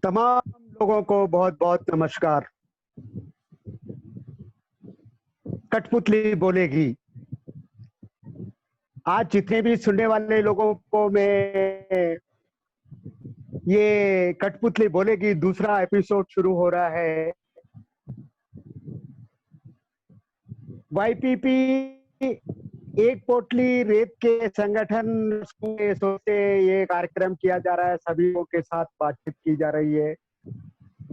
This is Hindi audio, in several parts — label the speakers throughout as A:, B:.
A: तमाम लोगों को बहुत बहुत नमस्कार। कठपुतली बोलेगी। आज जितने भी सुनने वाले लोगों को मैं ये कठपुतली बोलेगी दूसरा एपिसोड शुरू हो रहा है। वाईपीपी एक पोटली रेत के संगठन के सोचते ये कार्यक्रम किया जा रहा है, सभी लोगों के साथ बातचीत की जा रही है,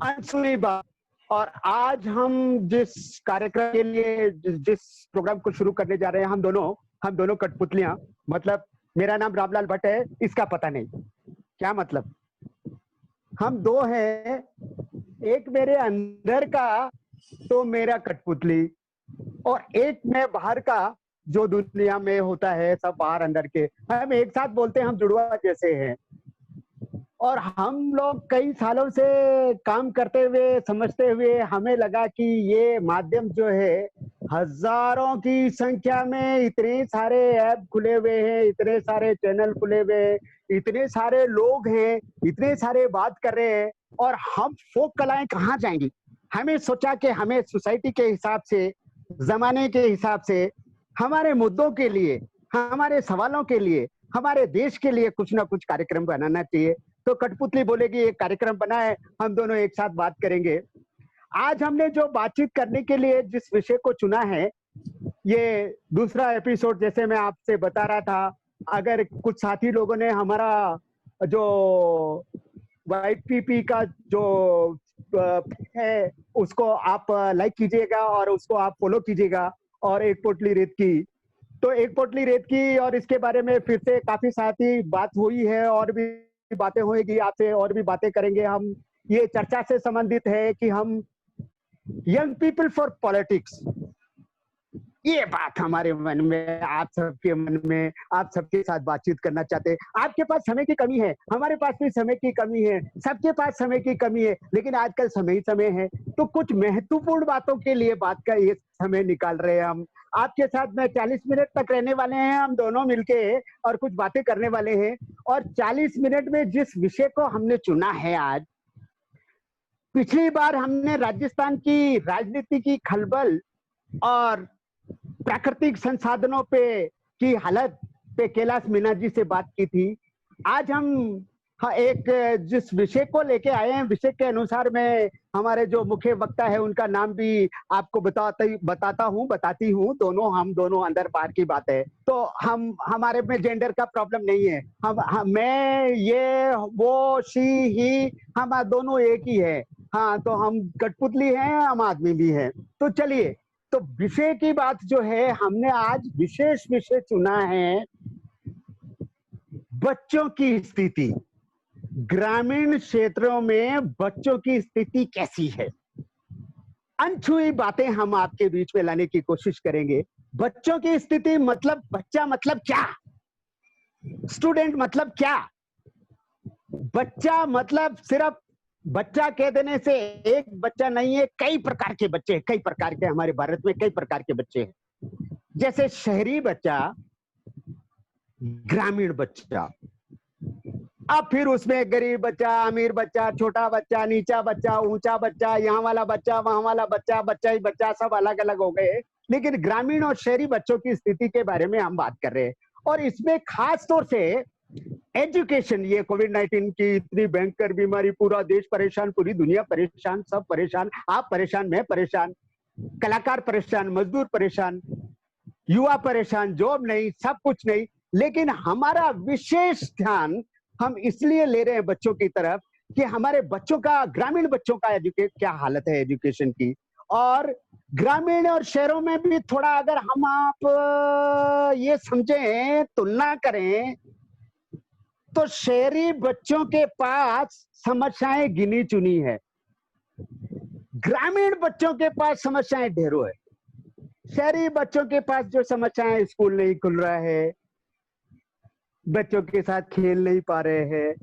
A: अनसुनी बात। और आज हम जिस कार्यक्रम के लिए जिस प्रोग्राम को शुरू करने जा रहे हैं, हम दोनों कठपुतलियां, मतलब मेरा नाम रामलाल भट्ट है, इसका पता नहीं क्या मतलब। हम दो हैं, एक मेरे अंदर का तो मेरा कठपुतली, और एक मैं बाहर का जो दुनिया में होता है, सब बाहर अंदर के। हम एक साथ बोलते हैं, हम जुड़वा जैसे हैं। और हम लोग कई सालों से काम करते हुए समझते हुए हमें लगा कि ये माध्यम जो है, हजारों की संख्या में इतने सारे ऐप खुले हुए हैं, इतने सारे चैनल खुले हुए हैं, इतने सारे लोग हैं, इतने सारे बात कर रहे हैं, और हम फोक कलाएं कहाँ जाएंगी। हमें सोचा कि हमें सोसाइटी के हिसाब से, जमाने के हिसाब से, हमारे मुद्दों के लिए, हमारे सवालों के लिए, हमारे देश के लिए कुछ ना कुछ कार्यक्रम बनाना चाहिए। तो कठपुतली बोलेगी एक कार्यक्रम बना है, हम दोनों एक साथ बात करेंगे। आज हमने जो बातचीत करने के लिए जिस विषय को चुना है, ये दूसरा एपिसोड, जैसे मैं आपसे बता रहा था, अगर कुछ साथी लोगों ने हमारा जो वाईपीपी का जो है उसको आप लाइक कीजिएगा और उसको आप फॉलो कीजिएगा। और एक पोटली रेत की, तो एक पोटली रेत की, और इसके बारे में फिर से काफी साथी बात हुई है, और भी बातें होएगी, आपसे और भी बातें करेंगे हम। ये चर्चा से संबंधित है कि हम यंग पीपल फॉर पॉलिटिक्स, ये बात हमारे मन में, आप सबके मन में, आप सबके साथ बातचीत करना चाहते हैं। आपके पास समय की कमी है, हमारे पास भी समय की कमी है, सबके पास समय की कमी है, लेकिन आजकल समय ही समय है, तो कुछ महत्वपूर्ण बातों के लिए बात का ये समय निकाल रहे हैं हम। आपके साथ में 40 मिनट तक रहने वाले हैं हम दोनों मिलके, और कुछ बातें करने वाले हैं। और 40 मिनट में जिस विषय को हमने चुना है आज, पिछली बार हमने राजस्थान की राजनीति की खलबल और प्राकृतिक संसाधनों पे की हालत पे कैलाश मीणा जी से बात की थी। आज हम एक जिस विषय को लेके आए हैं, विषय के अनुसार मैं हमारे जो मुख्य वक्ता है उनका नाम भी आपको बताती हूँ। हम दोनों अंदर बाहर की बात है, तो हमारे में जेंडर का प्रॉब्लम नहीं है। मैं, ये, वो, शी, ही, हम दोनों एक ही है। हाँ, तो हम कठपुतली हैं, हम आदमी भी हैं। तो चलिए, तो विषय की बात जो है, हमने आज विशेष विषय चुना है, बच्चों की स्थिति। ग्रामीण क्षेत्रों में बच्चों की स्थिति कैसी है, अनछुई बातें हम आपके बीच में लाने की कोशिश करेंगे। बच्चों की स्थिति मतलब, बच्चा मतलब क्या, स्टूडेंट मतलब क्या। बच्चा मतलब सिर्फ बच्चा कह देने से एक बच्चा नहीं है, कई प्रकार के बच्चे हैं, कई प्रकार के, हमारे भारत में कई प्रकार के बच्चे हैं। जैसे शहरी बच्चा, ग्रामीण बच्चा, अब फिर उसमें गरीब बच्चा, अमीर बच्चा, छोटा बच्चा, नीचा बच्चा, ऊंचा बच्चा, यहाँ वाला बच्चा, वहां वाला बच्चा, बच्चा ही बच्चा, सब अलग अलग हो गए। लेकिन ग्रामीण और शहरी बच्चों की स्थिति के बारे में हम बात कर रहे हैं। और इसमें खास तौर से एजुकेशन, ये कोविड-19 की इतनी भयंकर बीमारी, पूरा देश परेशान, पूरी दुनिया परेशान, सब परेशान, आप परेशान, मैं परेशान, कलाकार परेशान, मजदूर परेशान, युवा परेशान, जॉब नहीं, सब कुछ नहीं। लेकिन हमारा विशेष ध्यान हम इसलिए ले रहे हैं बच्चों की तरफ कि हमारे बच्चों का, ग्रामीण बच्चों का क्या हालत है एजुकेशन की। और ग्रामीण और शहरों में भी थोड़ा अगर हम आप ये समझें, तुलना करें, तो शहरी बच्चों के पास समस्याएं गिनी चुनी है, ग्रामीण बच्चों के पास समस्याएं ढेरों है। शहरी बच्चों के पास जो समस्याएं, स्कूल नहीं खुल रहा है, बच्चों के साथ खेल नहीं पा रहे हैं,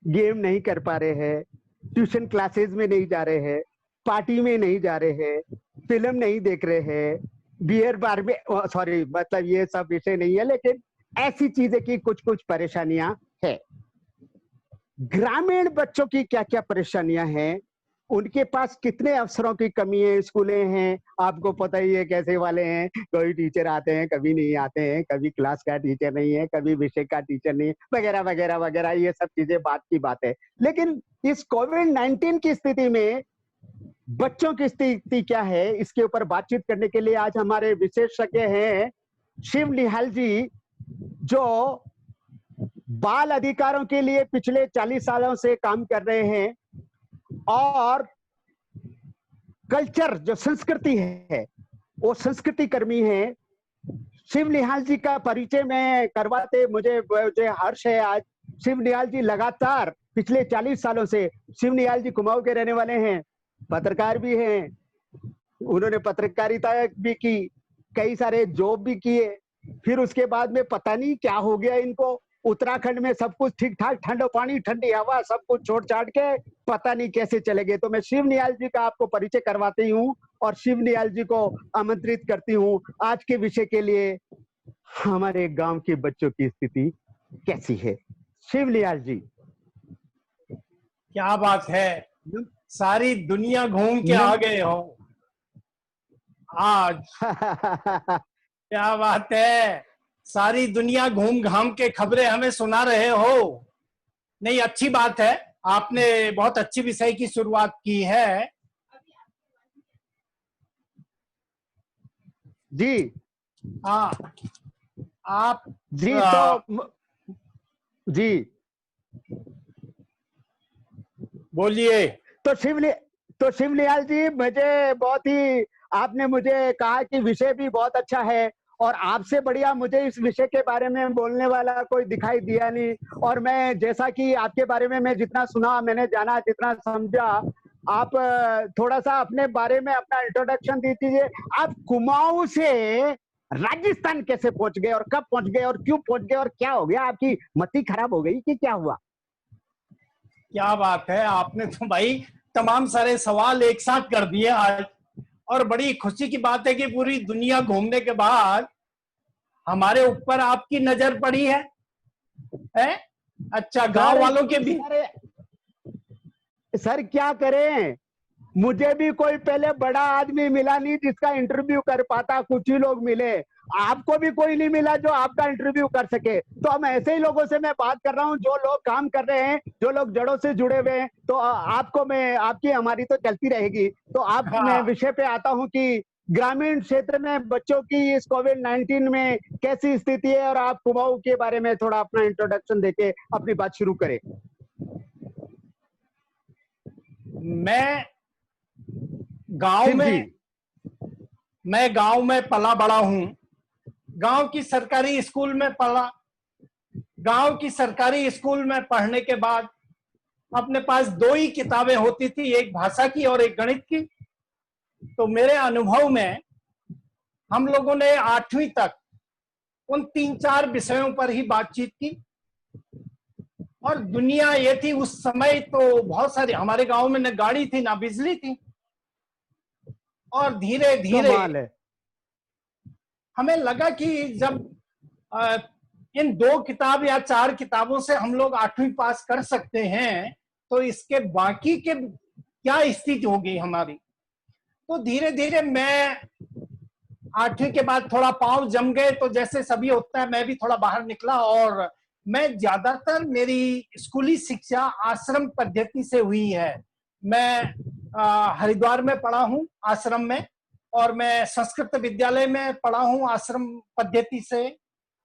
A: गेम नहीं कर पा रहे हैं, ट्यूशन क्लासेस में नहीं जा रहे हैं, पार्टी में नहीं जा रहे हैं, फिल्म नहीं देख रहे हैं, बियर बार में, सॉरी, मतलब ये सब विषय नहीं है, लेकिन ऐसी चीजें की कुछ कुछ परेशानियां है। ग्रामीण बच्चों की क्या क्या परेशानियां हैं, उनके पास कितने अवसरों की कमी है, स्कूलें हैं, आपको पता ही है कैसे वाले हैं, कोई टीचर आते हैं, कभी नहीं आते हैं, कभी क्लास का टीचर नहीं है, कभी विषय का टीचर नहीं है, वगैरह वगैरह वगैरह, ये सब चीजें बात की बात है। लेकिन इस कोविड-19 की स्थिति में बच्चों की स्थिति क्या है, इसके ऊपर बातचीत करने के लिए आज हमारे विशेषज्ञ हैं शिव निहाल जी, जो बाल अधिकारों के लिए पिछले 40 सालों से काम कर रहे हैं और कल्चर जो संस्कृति है वो संस्कृति कर्मी है। शिव निहाल जी का परिचय मैं करवाते मुझे मुझे हर्ष है आज। शिव निहाल जी लगातार पिछले 40 सालों से, शिव निहाल जी कुमाऊं के रहने वाले हैं, पत्रकार भी हैं, उन्होंने पत्रकारिता भी की, कई सारे जॉब भी किए, फिर उसके बाद में पता नहीं क्या हो गया इनको, उत्तराखंड में सब कुछ ठीक ठाक, ठंडा पानी ठंडी हवा सब कुछ छोड़ छाड़ के पता नहीं कैसे चले गए। तो मैं शिव निहाल जी का आपको परिचय करवाती हूँ और शिव निहाल जी को आमंत्रित करती हूँ आज के विषय के लिए, हमारे गांव के बच्चों की स्थिति कैसी है। शिव निहाल जी।
B: क्या बात है, सारी दुनिया घूम के आ गए हो आज। क्या बात है, सारी दुनिया घूम घाम के खबरें हमें सुना रहे हो। नहीं, अच्छी बात है, आपने बहुत अच्छी विषय की शुरुआत की है।
A: जी
B: हाँ, आप
A: जी तो जी
B: बोलिए।
A: तो शिव निहाल जी, मुझे बहुत ही, आपने मुझे कहा कि विषय भी बहुत अच्छा है और आपसे बढ़िया मुझे इस विषय के बारे में बोलने वाला कोई दिखाई दिया नहीं। और मैं जैसा कि आपके बारे में मैं जितना सुना, मैंने जाना, जितना समझा, आप थोड़ा सा अपने बारे में अपना इंट्रोडक्शन दीजिए। आप कुमाऊं से राजस्थान कैसे पहुंच गए और कब पहुंच गए और क्यों पहुंच गए और क्या हो गया, आपकी मति खराब हो गई कि क्या हुआ?
B: क्या बात है, आपने तो भाई तमाम सारे सवाल एक साथ कर दिए आज। और बड़ी खुशी की बात है कि पूरी दुनिया घूमने के बाद हमारे ऊपर आपकी नजर पड़ी है? अच्छा, गांव वालों के भी।
A: सर क्या करें, मुझे भी कोई पहले बड़ा आदमी मिला नहीं जिसका इंटरव्यू कर पाता, कुछ ही लोग मिले, आपको भी कोई नहीं मिला जो आपका इंटरव्यू कर सके। तो हम ऐसे ही लोगों से मैं बात कर रहा हूं जो लोग काम कर रहे हैं, जो लोग जड़ों से जुड़े हुए हैं। तो आपको मैं, आपकी हमारी तो चलती रहेगी। तो आप, मैं विषय पे आता हूं कि ग्रामीण क्षेत्र में बच्चों की इस कोविड-19 में कैसी स्थिति है और आप कुमाऊं के बारे में थोड़ा अपना इंट्रोडक्शन देके अपनी बात शुरू करें।
B: मैं गांव में पला बड़ा हूं। गांव की सरकारी स्कूल में पढ़ा। गांव की सरकारी स्कूल में पढ़ने के बाद अपने पास दो ही किताबें होती थी, एक भाषा की और एक गणित की। तो मेरे अनुभव में हम लोगों ने 8वीं तक उन 3-4 विषयों पर ही बातचीत की। और दुनिया ये थी उस समय, तो बहुत सारी, हमारे गांव में न गाड़ी थी ना बिजली थी। और धीरे धीरे हमें लगा कि जब इन 2 किताब या 4 किताबों से हम लोग 8वीं पास कर सकते हैं, तो इसके बाकी के क्या स्थिति होगी हमारी। तो धीरे धीरे मैं 8वीं के बाद थोड़ा पांव जम गए, तो जैसे सभी होता है मैं भी थोड़ा बाहर निकला। और मैं ज्यादातर, मेरी स्कूली शिक्षा आश्रम पद्धति से हुई है। मैं हरिद्वार में पढ़ा हूँ आश्रम में, और मैं संस्कृत विद्यालय में पढ़ा हूँ आश्रम पद्धति से।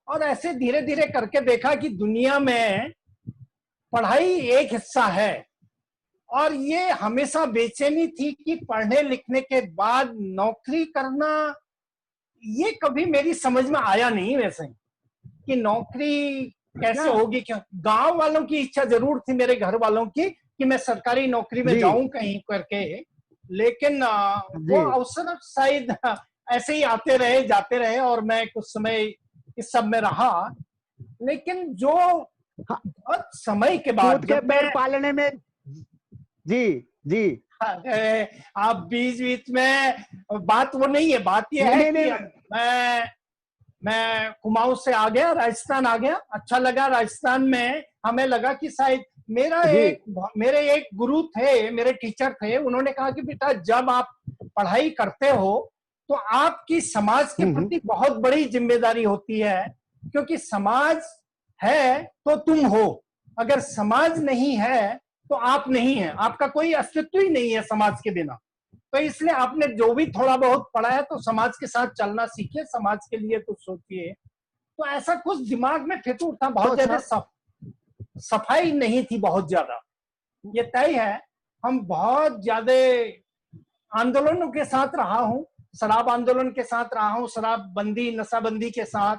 B: और ऐसे धीरे धीरे करके देखा कि दुनिया में पढ़ाई एक हिस्सा है, और ये हमेशा बेचैनी थी कि पढ़ने लिखने के बाद नौकरी करना, ये कभी मेरी समझ में आया नहीं वैसे कि नौकरी कैसे होगी। क्यों, गांव वालों की इच्छा जरूर थी, मेरे घर वालों की, कि मैं सरकारी नौकरी में जाऊं कहीं करके। लेकिन वो अवसर शायद ऐसे ही आते रहे जाते रहे, और मैं कुछ समय इस सब में रहा। लेकिन जो समय के बाद
A: के पैर पालने में, जी
B: आप बीच बीच में, बात वो नहीं है, बात ये है कि मैं कुमाऊं से आ गया, राजस्थान आ गया। अच्छा लगा राजस्थान में, हमें लगा कि शायद
A: जी।
B: मेरे एक गुरु थे, मेरे टीचर थे, उन्होंने कहा कि बेटा जब आप पढ़ाई करते हो तो आपकी समाज के
A: हम्म।
B: प्रति बहुत बड़ी जिम्मेदारी होती है, क्योंकि समाज है तो तुम हो, अगर समाज नहीं है तो आप नहीं है, आपका कोई अस्तित्व ही नहीं है समाज के बिना। तो इसलिए आपने जो भी थोड़ा बहुत पढ़ा है तो समाज के साथ चलना सीखिए, समाज के लिए कुछ सोचिए। तो ऐसा कुछ दिमाग में फितूर था, बहुत
A: तो
B: ज्यादा
A: सर,
B: सफाई नहीं थी बहुत ज्यादा। ये तय है, हम बहुत ज्यादा आंदोलनों के साथ रहा हूं, शराब आंदोलन के साथ रहा हूं, शराब बंदी नशाबंदी के साथ,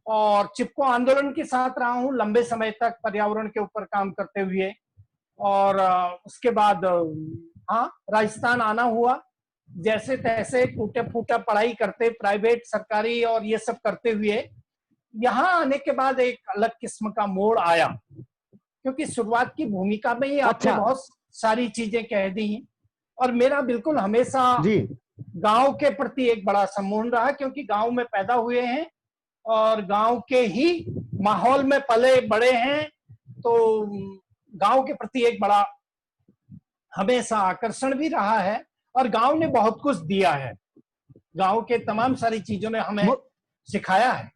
B: और चिपको आंदोलन के साथ रहा हूं लंबे समय तक पर्यावरण के ऊपर काम करते हुए। और उसके बाद हाँ, राजस्थान आना हुआ, जैसे तैसे टूटे फूटे पढ़ाई करते, प्राइवेट सरकारी और ये सब करते हुए यहाँ आने के बाद एक अलग किस्म का मोड़ आया, क्योंकि शुरुआत की भूमिका में ही आपने
A: अच्छा।
B: बहुत सारी चीजें कह दी। और मेरा बिल्कुल हमेशा
A: जी।
B: गांव के प्रति एक बड़ा सम्मान रहा, क्योंकि गांव में पैदा हुए हैं और गांव के ही माहौल में पले बड़े हैं, तो गांव के प्रति एक बड़ा हमेशा आकर्षण भी रहा है। और गांव ने बहुत कुछ दिया है, गांव के तमाम सारी चीजों ने हमें
A: मु-
B: सिखाया है।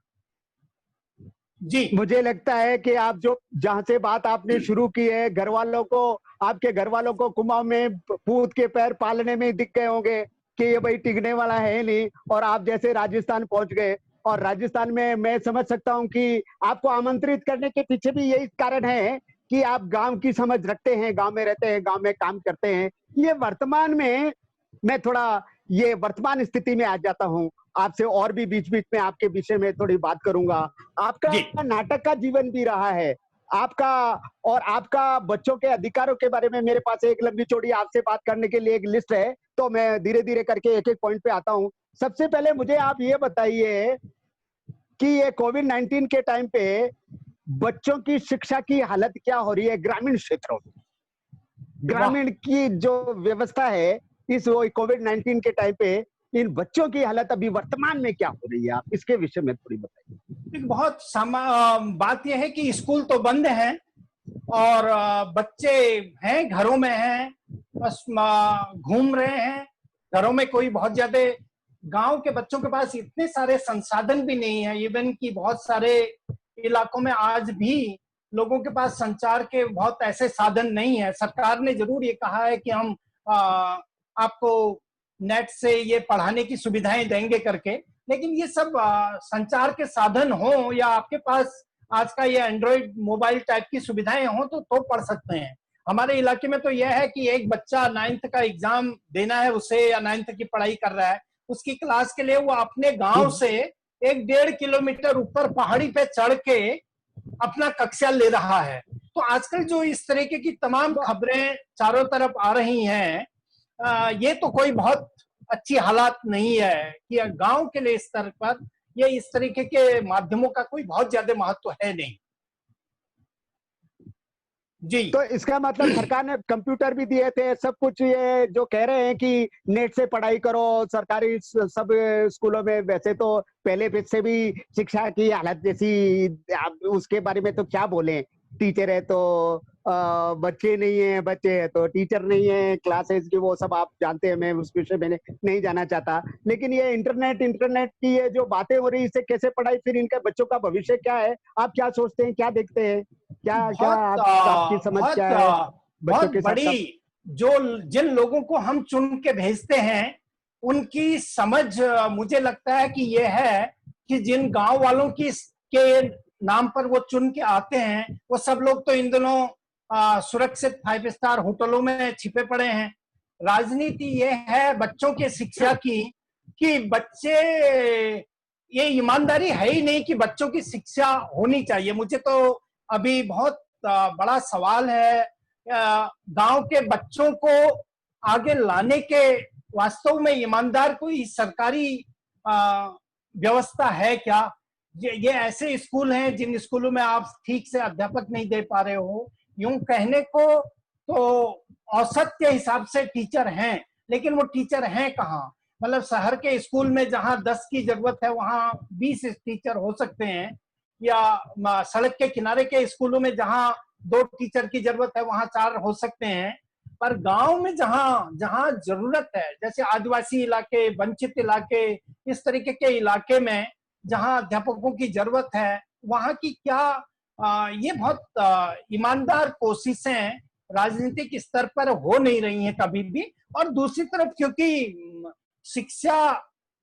B: जी।
A: मुझे लगता है कि आप जो जहां से बात आपने शुरू की है, घर वालों को, आपके घर वालों को कुआं में पूत के पैर पालने में दिख गए होंगे कि ये भाई टिकने वाला है नहीं, और आप जैसे राजस्थान पहुंच गए। और राजस्थान में मैं समझ सकता हूं कि आपको आमंत्रित करने के पीछे भी यही कारण है कि आप गांव की समझ रखते हैं, गांव में रहते हैं, गांव में काम करते हैं। ये वर्तमान में, मैं थोड़ा ये वर्तमान स्थिति में आ जाता हूं आपसे, और भी बीच बीच में आपके विषय में थोड़ी बात करूंगा।
B: जी।
A: आपका नाटक का जीवन भी रहा है आपका, और आपका बच्चों के अधिकारों के बारे में मेरे पास एक लंबी चौड़ी आपसे बात करने के लिए एक लिस्ट है, तो मैं धीरे धीरे करके एक एक पॉइंट पे आता हूं। सबसे पहले मुझे आप ये बताइए कि ये कोविड-19 के टाइम पे बच्चों की शिक्षा की हालत क्या हो रही है ग्रामीण क्षेत्रों में?
B: वाह।
A: ग्रामीण की जो व्यवस्था है इस वो कोविड-19 के टाइम पे, इन बच्चों की हालत अभी वर्तमान में क्या हो रही है, आप इसके विषय में थोड़ी बताइए।
B: एक बहुत बात यह है कि स्कूल तो बंद हैं और बच्चे हैं घरों में हैं, बस घूम रहे हैं घरों में। कोई बहुत ज्यादा गांव के बच्चों के पास इतने सारे संसाधन भी नहीं है, इवन कि बहुत सारे इलाकों में आज भी लोगों के पास संचार के बहुत ऐसे साधन नहीं है। सरकार ने जरूर ये कहा है कि हम आ, आपको नेट से ये पढ़ाने की सुविधाएं देंगे करके, लेकिन ये सब संचार के साधन हो या आपके पास आज का ये एंड्रॉइड मोबाइल टाइप की सुविधाएं हो तो पढ़ सकते हैं। हमारे इलाके में तो यह है कि एक बच्चा 9th का एग्जाम देना है उसे, या 9th की पढ़ाई कर रहा है, उसकी क्लास के लिए वो अपने गांव से 1-1.5 किलोमीटर ऊपर पहाड़ी पे चढ़ के अपना कक्षा ले रहा है। तो आजकल जो इस तरीके की तमाम खबरें चारों तरफ आ रही हैं, ये तो कोई बहुत अच्छी हालात नहीं है कि गांव के लिए स्तर पर ये इस तरीके के माध्यमों का कोई बहुत ज्यादा महत्व है नहीं। जी।
A: तो इसका मतलब सरकार ने कंप्यूटर भी दिए थे, सब कुछ, ये जो कह रहे हैं कि नेट से पढ़ाई करो सरकारी सब स्कूलों में, वैसे तो पहले से भी शिक्षा की हालत जैसी, आप उसके बारे में तो क्या बोले। टीचर है तो बच्चे नहीं है, बच्चे है तो टीचर नहीं है, क्लासेस की वो सब आप जानते हैं, मैं उस विषय में नहीं जाना चाहता। लेकिन ये इंटरनेट की ये जो बातें हो रही, इससे कैसे पढ़ाई, फिर इनके बच्चों का भविष्य क्या है, आप क्या सोचते हैं, क्या देखते हैं, क्या क्या आपकी समझ क्या है बच्चों
B: बहुत
A: के साथ साथ?
B: बड़ी, जो जिन लोगों को हम चुन के भेजते हैं उनकी समझ मुझे लगता है कि ये है कि जिन गांव वालों की के नाम पर वो चुन के आते हैं, वो सब लोग तो इन दिनों सुरक्षित 5 स्टार होटलों में छिपे पड़े हैं। राजनीति ये है बच्चों के शिक्षा की कि बच्चे, ये ईमानदारी है ही नहीं कि बच्चों की शिक्षा होनी चाहिए। मुझे तो अभी बहुत बड़ा सवाल है, गांव के बच्चों को आगे लाने के वास्तव में ईमानदार कोई सरकारी व्यवस्था है क्या? ये ऐसे स्कूल हैं जिन स्कूलों में आप ठीक से अध्यापक नहीं दे पा रहे हो। यूं कहने को तो औसत के हिसाब से टीचर हैं, लेकिन वो टीचर हैं कहाँ? मतलब शहर के स्कूल में जहां 10 की जरूरत है वहां 20 टीचर हो सकते हैं, या सड़क के किनारे के स्कूलों में जहां 2 टीचर की जरूरत है वहां 4 हो सकते हैं। पर गांव में जहां जहां जरूरत है, जैसे आदिवासी इलाके, वंचित इलाके, इस तरीके के इलाके में जहां अध्यापकों की जरूरत है, वहां की क्या ये बहुत ईमानदार कोशिशें राजनीतिक स्तर पर हो नहीं रही हैं कभी भी। और दूसरी तरफ क्योंकि शिक्षा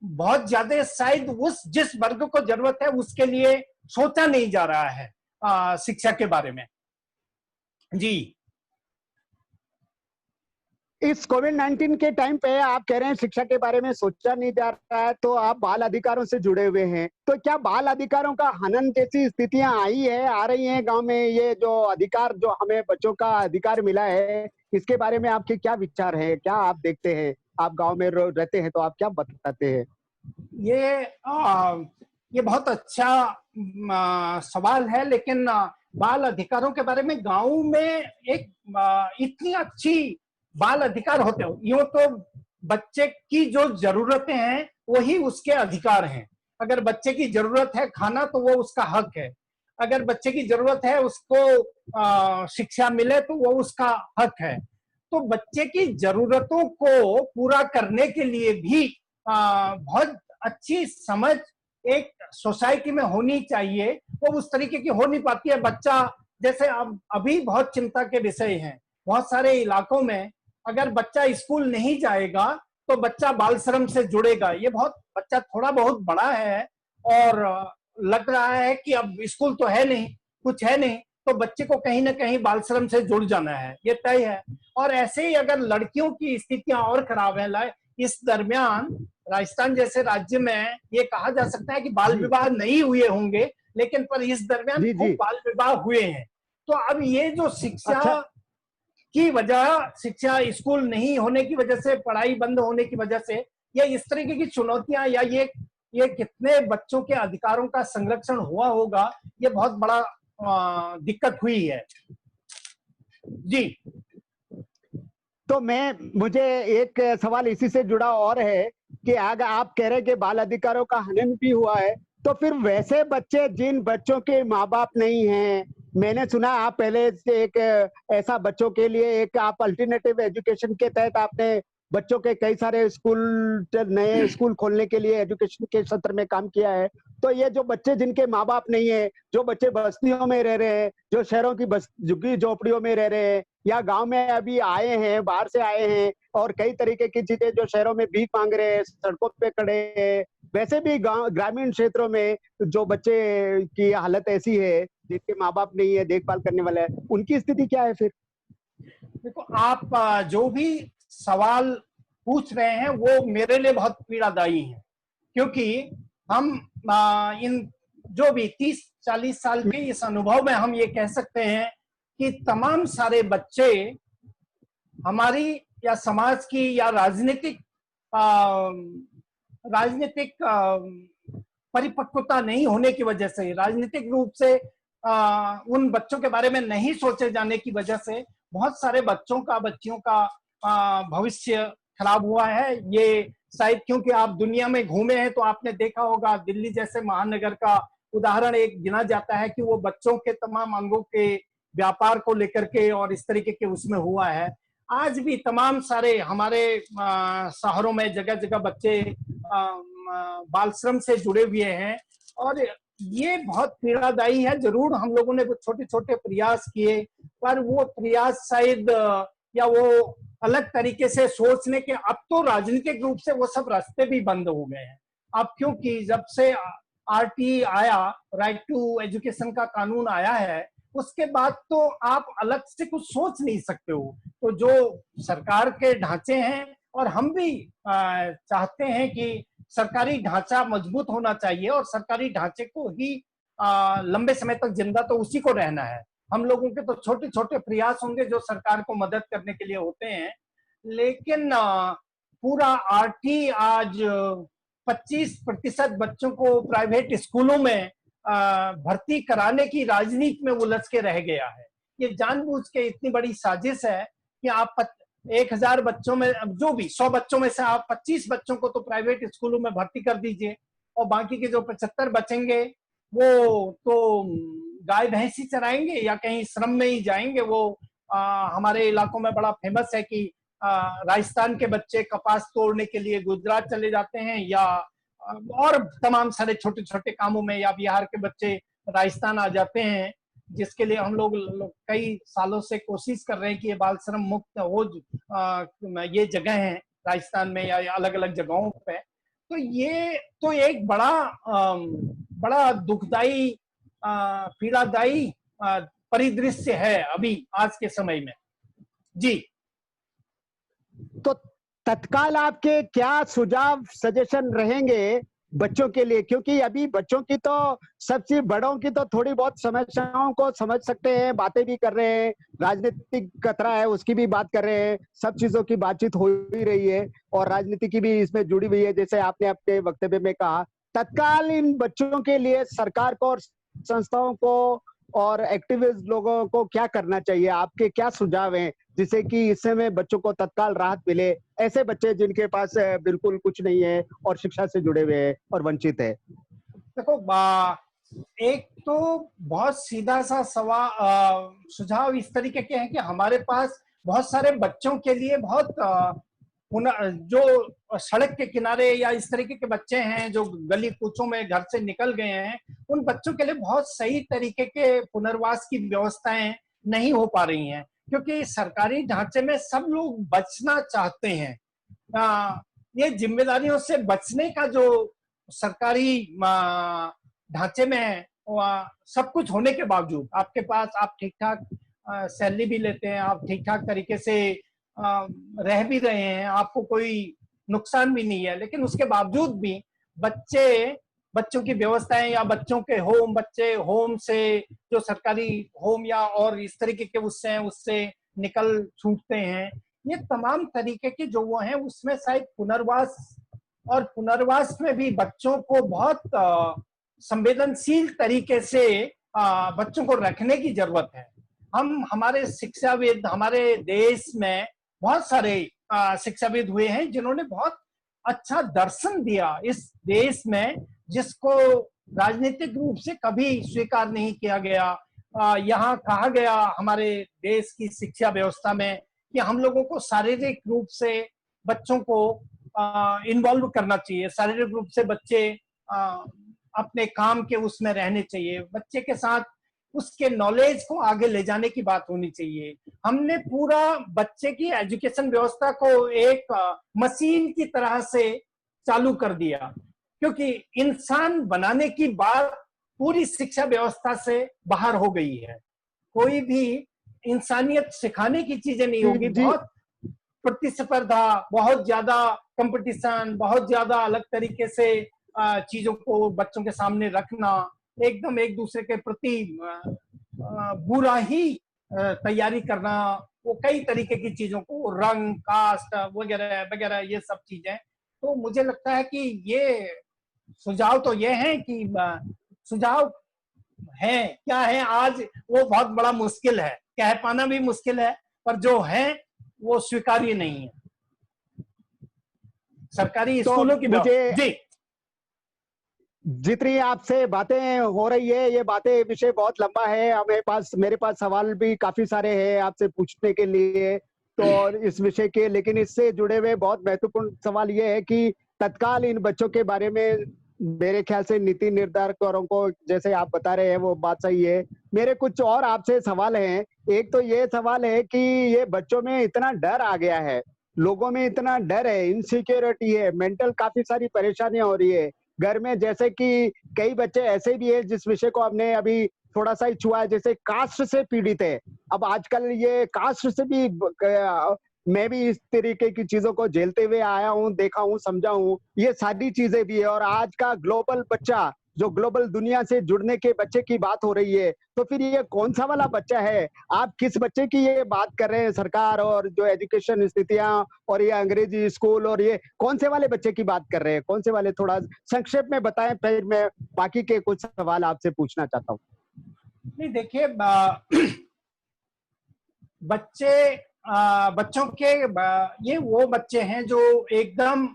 B: बहुत ज्यादा शायद उस जिस वर्ग को जरूरत है उसके लिए सोचा नहीं जा रहा है शिक्षा के बारे में। जी,
A: इस कोविड-19 के टाइम पे आप कह रहे हैं शिक्षा के बारे में सोचा नहीं जा रहा है, तो आप बाल अधिकारों से जुड़े हुए हैं। तो क्या बाल अधिकारों का हनन जैसी स्थितियां आ रही हैं गांव में? ये जो अधिकार, जो हमें बच्चों का अधिकार मिला है, इसके बारे में आपके क्या विचार हैं? क्या आप देखते हैं? आप गांव में रहते हैं तो आप क्या बताते हैं?
B: ये ये बहुत अच्छा सवाल है, लेकिन बाल अधिकारों के बारे में गांव में एक इतनी अच्छी बाल अधिकार होते हो, यूं तो बच्चे की जो जरूरतें हैं वही उसके अधिकार हैं। अगर बच्चे की जरूरत है खाना तो वो उसका हक है। अगर बच्चे की जरूरत है उसको शिक्षा मिले तो वो उसका हक है। तो बच्चे की जरूरतों को पूरा करने के लिए भी बहुत अच्छी समझ एक सोसाइटी में होनी चाहिए। वो उस तरीके की हो नहीं पाती है। बच्चा जैसे अब अभी बहुत चिंता के विषय है, बहुत सारे इलाकों में अगर बच्चा स्कूल नहीं जाएगा तो बच्चा बाल श्रम से जुड़ेगा। ये बहुत, बच्चा थोड़ा बहुत बड़ा है और लग रहा है कि अब स्कूल तो है नहीं, कुछ है नहीं, तो बच्चे को कहीं ना कहीं बाल श्रम से जुड़ जाना है, ये तय है। और ऐसे ही अगर लड़कियों की स्थितियां और खराब है, इस दरमियान राजस्थान जैसे राज्य में ये कहा जा सकता है कि बाल विवाह नहीं हुए होंगे, लेकिन पर इस दरमियान
A: जी
B: खूब
A: जी।
B: बाल विवाह हुए हैं। तो अब ये जो शिक्षा
A: अच्छा।
B: की वजह, शिक्षा स्कूल नहीं होने की वजह से, पढ़ाई बंद होने की वजह से, या इस तरीके की चुनौतियां, या ये कितने बच्चों के अधिकारों का संरक्षण हुआ होगा, ये बहुत बड़ा दिक्कत हुई है। जी,
A: तो मुझे एक सवाल इसी से जुड़ा और है कि अगर आप कह रहे हैं कि बाल अधिकारों का हनन भी हुआ है, तो फिर वैसे बच्चे जिन बच्चों के माँ बाप नहीं हैं, मैंने सुना आप पहले से एक ऐसा बच्चों के लिए एक आप अल्टरनेटिव एजुकेशन के तहत आपने बच्चों के कई सारे नए स्कूल खोलने के लिए एजुकेशन के क्षेत्र में काम किया है। तो ये जो बच्चे जिनके माँ बाप नहीं है, जो बच्चे बस्तियों में रह रहे हैं, जो शहरों की झुग्गी झोपड़ियों में रह रहे हैं, या गांव में अभी आए हैं, बाहर से आए हैं, और कई तरीके की चीजें जो शहरों में भीख मांग रहे हैं, सड़कों पे खड़े हैं, वैसे भी गांव ग्रामीण क्षेत्रों में जो बच्चे की हालत ऐसी है, जिनके माँ बाप नहीं है, देखभाल करने वाला है, उनकी स्थिति क्या है फिर?
B: देखो आप जो भी सवाल पूछ रहे हैं वो मेरे लिए बहुत पीड़ादायी है, क्योंकि हम इन जो भी 30-40 साल के इस अनुभव में हम ये कह सकते हैं कि तमाम सारे बच्चे हमारी या समाज की या राजनीतिक परिपक्वता नहीं होने की वजह से, राजनीतिक रूप से उन बच्चों के बारे में नहीं सोचे जाने की वजह से बहुत सारे बच्चों का, बच्चियों का भविष्य खराब हुआ है। ये शायद क्योंकि आप दुनिया में घूमे हैं तो आपने देखा होगा, दिल्ली जैसे महानगर का उदाहरण एक गिना जाता है कि वो बच्चों के तमाम अंगों के व्यापार को लेकर के और इस तरीके के उसमें हुआ है। आज भी तमाम सारे हमारे शहरों में जगह जगह बच्चे बाल श्रम से जुड़े हुए हैं, और ये बहुत पीड़ादायी है। जरूर हम लोगों ने कुछ छोटे छोटे प्रयास किए, पर वो प्रयास शायद या वो अलग तरीके से सोचने के, अब तो राजनीतिक रूप से वो सब रास्ते भी बंद हो गए हैं। अब क्योंकि जब से आरटी आया, राइट टू एजुकेशन का कानून आया है, उसके बाद तो आप अलग से कुछ सोच नहीं सकते हो। तो जो सरकार के ढांचे हैं, और हम भी चाहते हैं कि सरकारी ढांचा मजबूत होना चाहिए, और सरकारी ढांचे को ही लंबे समय तक जिंदा तो उसी को रहना है। हम लोगों के तो छोटे छोटे प्रयास होंगे जो सरकार को मदद करने के लिए होते हैं, लेकिन पूरा आरटी आज 25% बच्चों को प्राइवेट स्कूलों में भर्ती कराने की राजनीति में उलझ के रह गया है। ये जानबूझ के इतनी बड़ी साजिश है कि आप 1000 बच्चों में, जो भी 100 बच्चों में से आप 25 बच्चों को तो प्राइवेट स्कूलों में भर्ती कर दीजिए, और बाकी के जो 75 बचेंगे वो तो गाय भैंसी चराएंगे या कहीं श्रम में ही जाएंगे। वो हमारे इलाकों में बड़ा फेमस है कि राजस्थान के बच्चे कपास तोड़ने के लिए गुजरात चले जाते हैं, या और तमाम सारे छोटे छोटे कामों में, या बिहार के बच्चे राजस्थान आ जाते हैं, जिसके लिए हम लोग कई सालों से कोशिश कर रहे हैं कि ये बाल श्रम मुक्त हो। ये जगह है राजस्थान में या अलग अलग जगहों पे। तो ये तो एक बड़ा दुखदाई, पीड़ादायी परिदृश्य है अभी आज के समय में। जी,
A: तो तत्काल आपके क्या सुझाव, सजेशन रहेंगे बच्चों के लिए? क्योंकि अभी बच्चों की तो, सबसे बड़ों की तो थोड़ी बहुत समस्याओं को समझ सकते हैं, बातें भी कर रहे हैं, राजनीतिक खतरा है उसकी भी बात कर रहे हैं, सब चीजों की बातचीत हो ही रही है और राजनीति की भी इसमें जुड़ी हुई है, जैसे आपने अपने वक्तव्य में कहा। तत्काल इन बच्चों के लिए सरकार को और संस्थाओं को और एक्टिविस्ट लोगों को क्या करना चाहिए? आपके क्या सुझाव हैं जिससे कि इस समय बच्चों को तत्काल राहत मिले, ऐसे बच्चे जिनके पास बिल्कुल कुछ नहीं है और शिक्षा से जुड़े हुए हैं और वंचित है?
B: देखो, एक तो बहुत सीधा सा सुझाव इस तरीके के हैं कि हमारे पास बहुत सारे बच्चों के लिए बहुत जो सड़क के किनारे या इस तरीके के बच्चे हैं जो गली कूचों में घर से निकल गए हैं, उन बच्चों के लिए बहुत सही तरीके के पुनर्वास की व्यवस्थाएं नहीं हो पा रही हैं, क्योंकि सरकारी ढांचे में सब लोग बचना चाहते हैं। ये जिम्मेदारियों से बचने का जो सरकारी ढांचे में है, सब कुछ होने के बावजूद आपके पास, आप ठीक ठाक सैलरी भी लेते हैं, आप ठीक ठाक तरीके से रह भी रहे हैं, आपको कोई नुकसान भी नहीं है, लेकिन उसके बावजूद भी बच्चों की व्यवस्थाएं या बच्चों के बच्चे होम से, जो सरकारी होम या और इस तरीके के उससे निकल छूटते हैं। ये तमाम तरीके के जो वो हैं, उसमें शायद पुनर्वास में भी बच्चों को बहुत संवेदनशील तरीके से बच्चों को रखने की जरूरत है। हमारे शिक्षाविद, हमारे देश में बहुत सारे शिक्षाविद हुए हैं जिन्होंने बहुत अच्छा दर्शन दिया इस देश में, जिसको राजनीतिक रूप से कभी स्वीकार नहीं किया गया। यहाँ कहा गया हमारे देश की शिक्षा व्यवस्था में कि हम लोगों को शारीरिक रूप से बच्चों को इन्वॉल्व करना चाहिए, शारीरिक रूप से बच्चे अपने काम के उसमें रहने चाहिए, बच्चे के साथ उसके नॉलेज को आगे ले जाने की बात होनी चाहिए। हमने पूरा बच्चे की एजुकेशन व्यवस्था को एक मशीन की तरह से चालू कर दिया, क्योंकि इंसान बनाने की बात पूरी शिक्षा व्यवस्था से बाहर हो गई है। कोई भी इंसानियत सिखाने की चीजें नहीं होगी। बहुत प्रतिस्पर्धा, बहुत ज्यादा कंपटीशन, बहुत ज्यादा अलग तरीके से चीजों को बच्चों के सामने रखना, एकदम एक दूसरे के प्रति बुरा ही तैयारी करना, वो कई तरीके की चीजों को, रंग, कास्ट वगैरह वगैरह, ये सब चीजें। तो मुझे लगता है कि ये सुझाव तो ये है कि सुझाव है क्या है आज, वो बहुत बड़ा मुश्किल है, कह पाना भी मुश्किल है, पर जो है वो स्वीकार्य नहीं है। सरकारी स्कूलों की
A: मुझे
B: जी,
A: जितनी आपसे बातें हो रही है, ये बातें, विषय बहुत लंबा है, मेरे पास सवाल भी काफी सारे हैं आपसे पूछने के लिए तो इस विषय के, लेकिन इससे जुड़े हुए बहुत महत्वपूर्ण सवाल ये है कि तत्काल इन बच्चों के बारे में मेरे ख्याल से नीति निर्धारकों को, जैसे आप बता रहे हैं वो बात सही है। मेरे कुछ और आपसे सवाल हैं। एक तो ये सवाल है कि ये बच्चों में इतना डर आ गया है, लोगों में इतना डर है, इनसिक्योरिटी है, मेंटल काफी सारी परेशानियां हो रही है घर में। जैसे कि कई बच्चे ऐसे भी है, जिस विषय को हमने अभी थोड़ा सा ही छुआ है, जैसे कास्ट से पीड़ित है। अब आजकल ये कास्ट से भी मैं भी इस तरीके की चीजों को झेलते हुए आया हूँ, देखा हूँ, समझा हूँ, ये सारी चीजें भी है। और आज का ग्लोबल बच्चा, जो ग्लोबल दुनिया से जुड़ने के बच्चे की बात हो रही है, तो फिर ये कौन सा वाला बच्चा है? आप किस बच्चे की ये बात कर रहे हैं? सरकार और जो एजुकेशन स्थितियां और ये अंग्रेजी स्कूल और ये कौन से वाले बच्चे की बात कर रहे हैं? कौन से वाले, थोड़ा संक्षेप में बताएं, फिर मैं बाकी के कुछ सवाल आपसे पूछना चाहता हूँ।
B: नहीं, देखिए, बच्चों के ये वो बच्चे हैं जो एकदम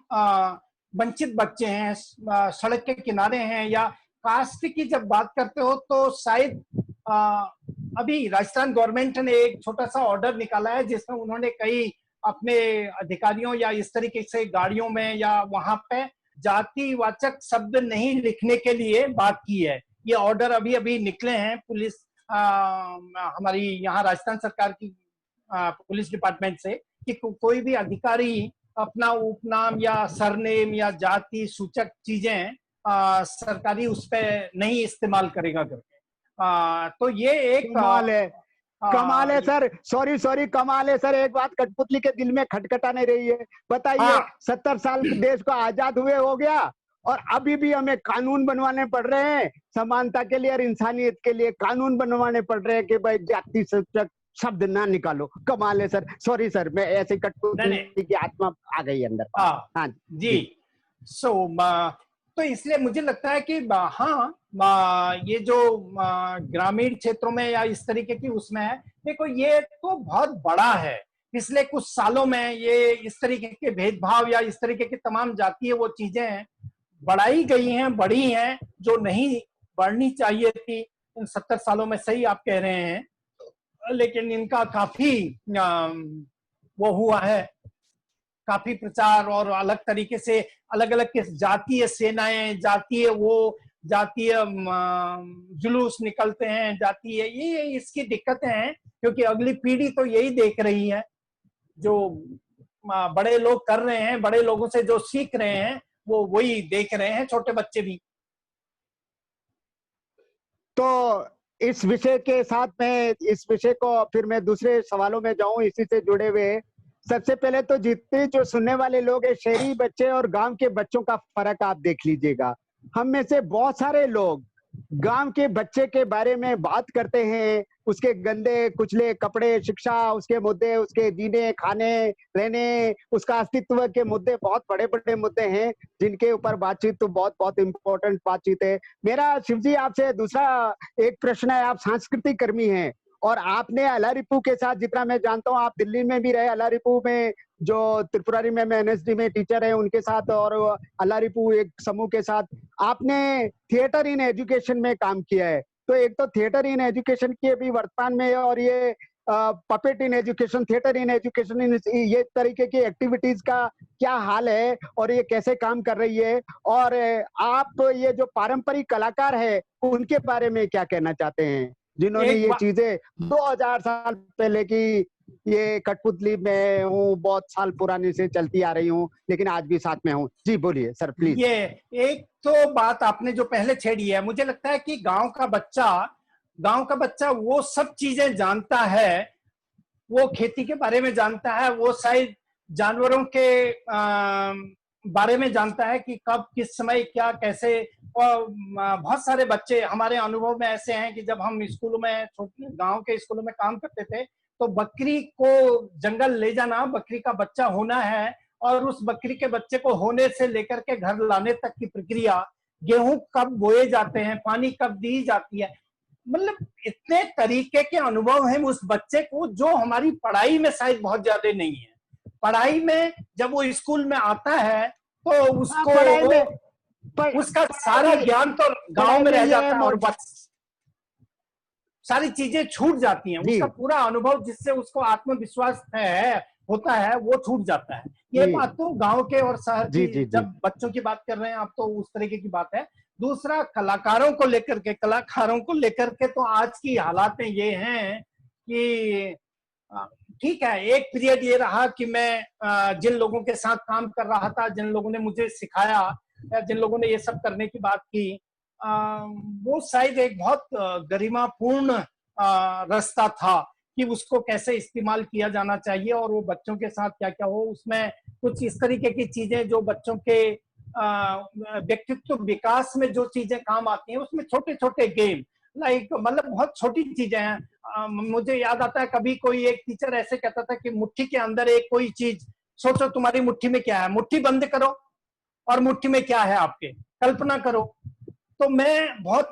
B: वंचित बच्चे हैं, सड़क के किनारे हैं, या कास्ट की जब बात करते हो तो शायद अभी राजस्थान गवर्नमेंट ने एक छोटा सा ऑर्डर निकाला है जिसमें उन्होंने कई अपने अधिकारियों या इस तरीके से गाड़ियों में या वहां पे जातिवाचक शब्द नहीं लिखने के लिए बात की है। ये ऑर्डर अभी अभी निकले हैं पुलिस हमारी यहाँ राजस्थान सरकार की पुलिस डिपार्टमेंट से कि कोई भी अधिकारी अपना उपनाम या सरनेम या जाति सूचक चीजें सरकारी उस पर नहीं इस्तेमाल करेगा करके। तो ये एक
A: कमाल है, कमाल है सर। सॉरी सॉरी, कमाल है सर। एक बात कठपुतली के दिल में खटखटा नहीं रही है। बताइए, 70 साल देश को आजाद हुए हो गया और अभी भी हमें कानून बनवाने पड़ रहे हैं समानता के लिए और इंसानियत के लिए। कानून बनवाने पड़ रहे हैं कि भाई जाति सूचक शब्द ना निकालो। कमाल है सर। सॉरी सर, मैं ऐसे कठपुतली की आत्मा आ गई अंदर।
B: हाँ जी। तो इसलिए मुझे लगता है कि हाँ, ये जो ग्रामीण क्षेत्रों में या इस तरीके की उसमें है, देखो ये तो बहुत बड़ा है। पिछले कुछ सालों में ये इस तरीके के भेदभाव या इस तरीके की तमाम जातीय वो चीजें बढ़ाई गई हैं, बढ़ी हैं, जो नहीं बढ़नी चाहिए थी इन 70 सालों में। सही आप कह रहे हैं, लेकिन इनका काफी वो हुआ है, काफी प्रचार और अलग तरीके से अलग अलग के जातीय सेनाएं, जातीय जुलूस निकलते हैं, जातीय ये इसकी दिक्कतें हैं। क्योंकि अगली पीढ़ी तो यही देख रही है, जो बड़े लोग कर रहे हैं, बड़े लोगों से जो सीख रहे हैं वो वही देख रहे हैं, छोटे बच्चे भी।
A: तो इस विषय के साथ में इस विषय को फिर मैं दूसरे सवालों में जाऊं इसी से जुड़े हुए। सबसे पहले तो जितने जो सुनने वाले लोग हैं, शहरी बच्चे और गांव के बच्चों का फर्क आप देख लीजिएगा। हम में से बहुत सारे लोग गांव के बच्चे के बारे में बात करते हैं, उसके गंदे कुचले कपड़े, शिक्षा, उसके मुद्दे, उसके जीने खाने रहने, उसका अस्तित्व के मुद्दे बहुत बड़े बड़े मुद्दे हैं जिनके ऊपर बातचीत तो बहुत बहुत इंपॉर्टेंट बातचीत है। मेरा शिव जी आपसे दूसरा एक प्रश्न है। आप सांस्कृतिक कर्मी हैं और आपने अलारिपू के साथ, जितना मैं जानता हूँ, आप दिल्ली में भी रहे, अलारिपू में जो त्रिपुरारी में एनएसडी में टीचर है उनके साथ और अलारिपू एक समूह के साथ आपने थिएटर इन एजुकेशन में काम किया है। तो एक तो थिएटर इन एजुकेशन की अभी वर्तमान में और ये puppet in education, theatre in education, ये तरीके की एक्टिविटीज का क्या हाल है और ये कैसे काम कर रही है? और आप ये जो पारंपरिक कलाकार है उनके बारे में क्या कहना चाहते हैं जिन्होंने ये चीजें 2000 साल पहले की, ये कठपुतली में हूँ, बहुत साल पुराने से चलती आ रही हूँ, लेकिन आज भी साथ में हूँ। जी बोलिए सर प्लीज।
B: ये एक तो बात आपने जो पहले छेड़ी है, मुझे लगता है कि गांव का बच्चा वो सब चीजें जानता है, वो खेती के बारे में जानता है, वो शायद जानवरों के बारे में जानता है कि कब किस समय क्या कैसे। और बहुत सारे बच्चे हमारे अनुभव में ऐसे हैं कि जब हम स्कूलों में, छोटे गांव के स्कूलों में काम करते थे, तो बकरी को जंगल ले जाना, बकरी का बच्चा होना है और उस बकरी के बच्चे को होने से लेकर के घर लाने तक की प्रक्रिया, गेहूं कब बोए जाते हैं, पानी कब दी जाती है, मतलब इतने तरीके के अनुभव हैं उस बच्चे को जो हमारी पढ़ाई में शायद बहुत ज्यादा नहीं है। पढ़ाई में जब वो स्कूल में आता है तो उसको उसका सारा ज्ञान तो गांव में रह जाता है और बस सारी चीजें छूट जाती हैं, उसका पूरा अनुभव जिससे उसको आत्मविश्वास होता है वो छूट जाता है। ये बात तो गांव के और शहर की जब बच्चों की बात कर रहे हैं आप तो उस तरीके की बात है। दूसरा, कलाकारों को लेकर के तो आज की हालातें ये हैं कि ठीक है, एक पीरियड ये रहा कि मैं जिन लोगों के साथ काम कर रहा था, जिन लोगों ने मुझे सिखाया या जिन लोगों ने ये सब करने की बात की, वो शायद एक बहुत गरिमापूर्ण रास्ता था कि उसको कैसे इस्तेमाल किया जाना चाहिए और वो बच्चों के साथ क्या क्या हो। उसमें कुछ इस तरीके की चीजें जो बच्चों के व्यक्तित्व विकास में जो चीजें काम आती हैं, उसमें छोटे छोटे गेम मतलब बहुत छोटी चीजें हैं। मुझे याद आता है कभी कोई एक टीचर ऐसे कहता था कि मुट्ठी के अंदर एक कोई चीज सोचो, तुम्हारी मुट्ठी में क्या है, मुट्ठी बंद करो और मुट्ठी में क्या है आपके, कल्पना करो। तो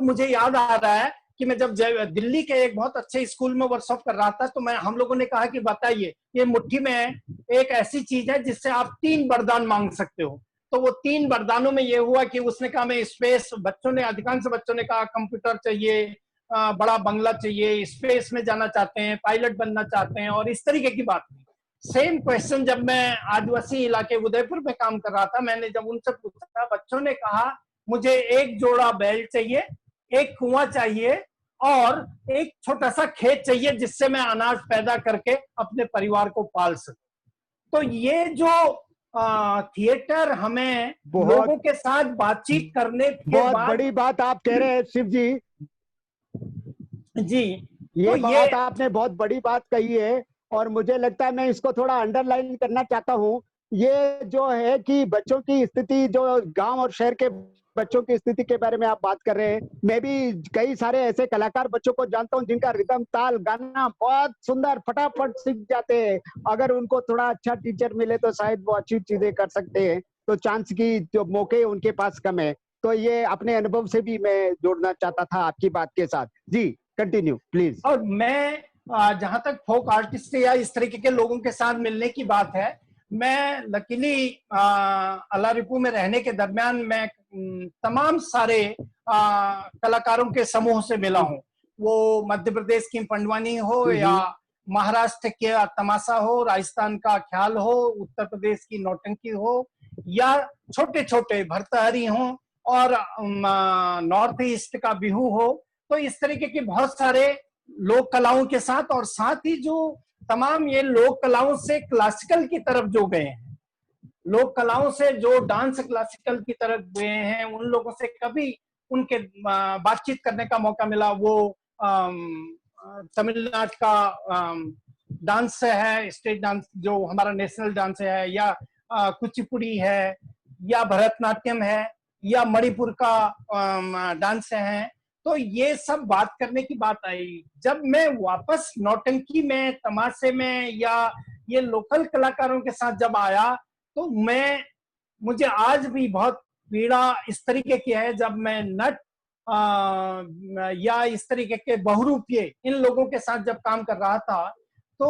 B: मुझे याद आ रहा है कि मैं जब दिल्ली के एक बहुत अच्छे स्कूल में वर्कशॉप कर रहा था, तो हम लोगों ने कहा कि बताइए, ये मुट्ठी में एक ऐसी चीज है जिससे आप 3 वरदान मांग सकते हो। तो वो 3 वरदानों में ये हुआ कि उसने कहा मैं स्पेस, अधिकांश बच्चों ने कहा कंप्यूटर चाहिए, बड़ा बंगला चाहिए, स्पेस में जाना चाहते हैं, पायलट बनना चाहते हैं और इस तरीके की बात नहीं। सेम क्वेश्चन जब मैं आदिवासी इलाके उदयपुर में काम कर रहा था, मैंने जब उनसे पूछा, बच्चों ने कहा मुझे एक जोड़ा बैल चाहिए, एक कुआं चाहिए और एक छोटा सा खेत चाहिए जिससे मैं अनाज पैदा करके अपने परिवार को पाल सकूं। तो ये जो थिएटर हमें
A: बहुत
B: लोगों के साथ बातचीत करने के
A: बहुत
B: बाद,
A: बड़ी बात आप कह रहे हैं शिव जी।
B: जी, तो
A: ये
B: ये
A: बात आपने बहुत बड़ी बात कही है और मुझे लगता है मैं इसको थोड़ा अंडरलाइन करना चाहता हूँ। ये जो है कि बच्चों की स्थिति, जो गांव और शहर के बच्चों की स्थिति के बारे में आप बात कर रहे हैं, मैं भी कई सारे ऐसे कलाकार बच्चों को जानता हूँ जिनका रिदम, ताल, गाना बहुत सुंदर फटाफट सीख जाते हैं। अगर उनको थोड़ा अच्छा टीचर मिले तो शायद वो अच्छी चीजें कर सकते हैं। तो चांस की जो मौके उनके पास कम है। तो ये अपने अनुभव से भी मैं जोड़ना चाहता था आपकी बात के साथ। जी कंटिन्यू प्लीज।
B: और मैं जहां तक फोक आर्टिस्ट या इस तरीके के लोगों के साथ मिलने की बात है, मैं लकीली अलारिपू में रहने के दरमियान मैं तमाम सारे कलाकारों के समूह से मिला हूँ। वो मध्य प्रदेश की पंडवानी हो या महाराष्ट्र के तमाशा हो, राजस्थान का ख्याल हो, उत्तर प्रदेश की नौटंकी हो या छोटे छोटे भरतहरी हो और नॉर्थ ईस्ट का बिहू हो। तो इस तरीके के बहुत सारे लोक कलाओं के साथ, और साथ ही जो तमाम ये लोक कलाओं से क्लासिकल की तरफ जो गए हैं, लोक कलाओं से जो डांस क्लासिकल की तरफ गए हैं, उन लोगों से कभी उनके बातचीत करने का मौका मिला। वो तमिलनाडु का डांस है, स्टेट डांस जो हमारा नेशनल डांस है, या कुचिपुड़ी है, या भरतनाट्यम है, या मणिपुर का डांस है। तो ये सब बात करने की बात आई। जब मैं वापस नौटंकी में, तमाशे में या ये लोकल कलाकारों के साथ जब आया, तो मुझे आज भी बहुत पीड़ा इस तरीके की है। जब मैं नट या इस तरीके के बहुरूपिये इन लोगों के साथ जब काम कर रहा था, तो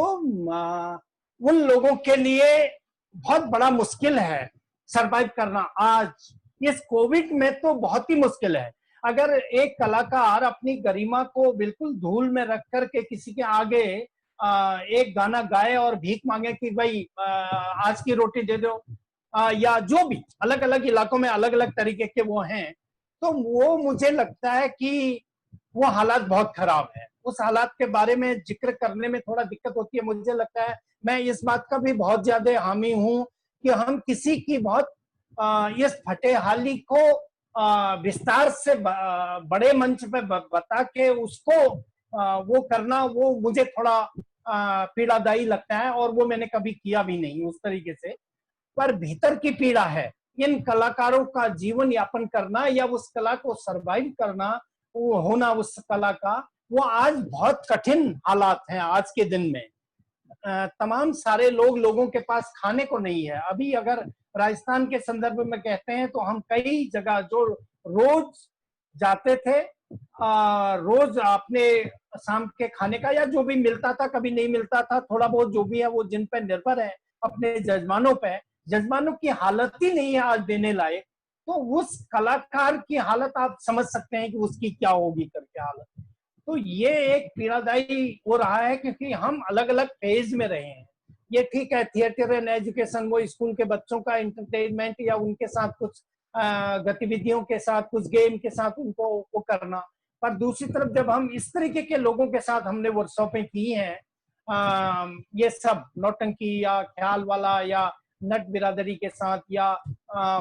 B: उन लोगों के लिए बहुत बड़ा मुश्किल है सरवाइव करना। आज इस कोविड में तो बहुत ही मुश्किल है। अगर एक कलाकार अपनी गरिमा को बिल्कुल धूल में रख करके किसी के आगे एक गाना गाए और भीख मांगे कि भाई आज की रोटी दे दो, या जो भी अलग अलग इलाकों में अलग अलग तरीके के वो हैं, तो वो मुझे लगता है कि वो हालात बहुत खराब है। उस हालात के बारे में जिक्र करने में थोड़ा दिक्कत होती है। मुझे लगता है, मैं इस बात का भी बहुत ज्यादा हामी हूं कि हम किसी की बहुत इस फटेहाली को विस्तार से बड़े मंच पे बता के उसको वो करना, वो मुझे थोड़ा पीड़ादायी लगता है और वो मैंने कभी किया भी नहीं उस तरीके से। पर भीतर की पीड़ा है, इन कलाकारों का जीवन यापन करना या उस कला को सरवाइव करना, वो होना उस कला का, वो आज बहुत कठिन हालात हैं आज के दिन में। तमाम सारे लोगों के पास खाने को नहीं है। अभी अगर राजस्थान के संदर्भ में कहते हैं तो हम कई जगह जो रोज जाते थे, रोज अपने शाम के खाने का या जो भी मिलता था, कभी नहीं मिलता था, थोड़ा बहुत जो भी है वो जिन पे निर्भर है अपने जजमानों पे, जजमानों की हालत ही नहीं है आज देने लायक। तो उस कलाकार की हालत आप समझ सकते हैं कि उसकी क्या होगी करके हालत। तो ये एक पीड़ादायी हो रहा है क्योंकि हम अलग अलग फेज में रहे हैं। ये ठीक है, थिएटर एंड एजुकेशन, वो स्कूल के बच्चों का एंटरटेनमेंट या उनके साथ कुछ गतिविधियों के साथ, कुछ गेम के साथ उनको वो करना। पर दूसरी तरफ जब हम इस तरीके के लोगों के साथ हमने वर्कशॉपें की हैं, ये सब नौटंकी या ख्याल वाला या नट बिरादरी के साथ या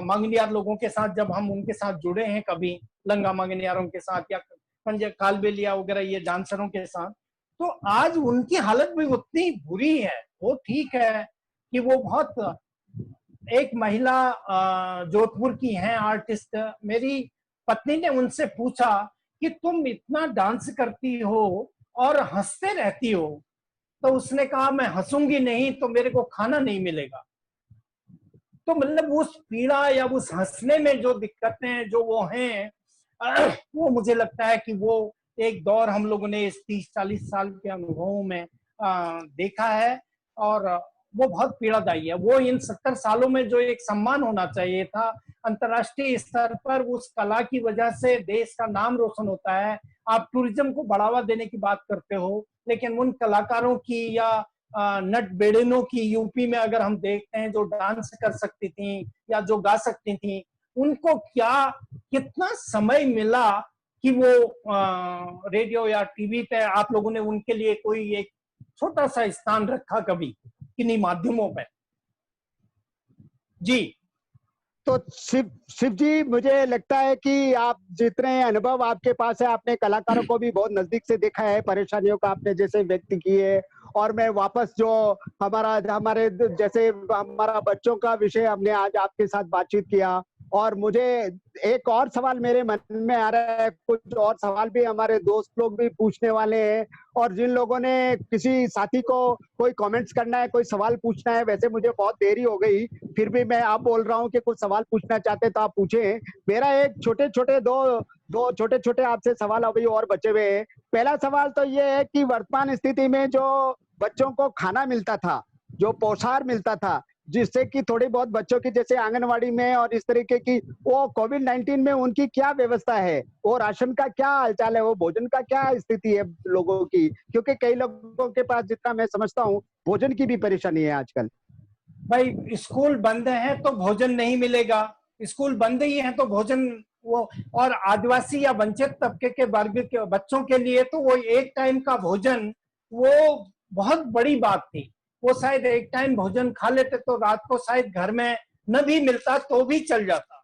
B: मंगनियार लोगों के साथ, जब हम उनके साथ जुड़े हैं कभी, लंगा मंगनियारों के साथ या कालबेलिया वगैरह ये डांसरों के साथ, तो आज उनकी हालत भी उतनी बुरी है। वो ठीक है कि वो बहुत, एक महिला जोधपुर की हैं आर्टिस्ट, मेरी पत्नी ने उनसे पूछा कि तुम इतना डांस करती हो और हंसते रहती हो, तो उसने कहा मैं हंसूंगी नहीं तो मेरे को खाना नहीं मिलेगा। तो मतलब उस पीड़ा या उस हंसने में जो दिक्कतें जो वो हैं, वो मुझे लगता है कि वो एक दौर हम लोगों ने इस 30-40 साल के अनुभवों में देखा है और वो बहुत पीड़ादायी है। वो इन 70 सालों में जो एक सम्मान होना चाहिए था अंतर्राष्ट्रीय स्तर पर, उस कला की वजह से देश का नाम रोशन होता है, आप टूरिज्म को बढ़ावा देने की बात करते हो, लेकिन उन कलाकारों की या नट बेड़िनों की यूपी में अगर हम देखते हैं जो डांस कर सकती थी या जो गा सकती थी, उनको क्या कितना समय मिला कि वो रेडियो या टीवी पे आप लोगों ने उनके लिए कोई एक छोटा सा स्थान रखा कभी किन्हीं माध्यमों पे? जी।
A: तो शिव शिव जी, मुझे लगता है कि आप जितने अनुभव आपके पास है, आपने कलाकारों को भी बहुत नजदीक से देखा है, परेशानियों का आपने जैसे व्यक्त की है। और मैं वापस जो हमारे जैसे हमारा बच्चों का विषय हमने आज आपके साथ बातचीत किया, और मुझे एक और सवाल मेरे मन में आ रहा है, कुछ और सवाल भी हमारे दोस्त लोग भी पूछने वाले हैं। और जिन लोगों ने किसी साथी को कोई कमेंट्स करना है, कोई सवाल पूछना है, वैसे मुझे बहुत देरी हो गई, फिर भी मैं आप बोल रहा हूँ कि कुछ सवाल पूछना चाहते तो आप पूछें। मेरा एक छोटे छोटे दो दो छोटे छोटे आपसे सवाल अभी और बचे हुए हैं। पहला सवाल तो ये है कि वर्तमान स्थिति में जो बच्चों को खाना मिलता था, जो पोषाहार मिलता था, जिससे कि थोड़ी बहुत बच्चों की जैसे आंगनवाड़ी में और इस तरीके की, वो कोविड-19 में उनकी क्या व्यवस्था है? वो राशन का क्या हालचाल है? वो भोजन का क्या स्थिति है लोगों की? क्योंकि कई लोगों के पास, जितना मैं समझता हूँ, भोजन की भी परेशानी है आजकल।
B: भाई स्कूल बंद है तो भोजन नहीं मिलेगा, स्कूल बंद ही है तो भोजन वो, और आदिवासी या वंचित तबके के वर्ग के बच्चों के लिए तो वो एक टाइम का भोजन वो बहुत बड़ी बात थी। वो शायद एक टाइम भोजन खा लेते तो रात को शायद घर में न भी मिलता तो भी चल जाता।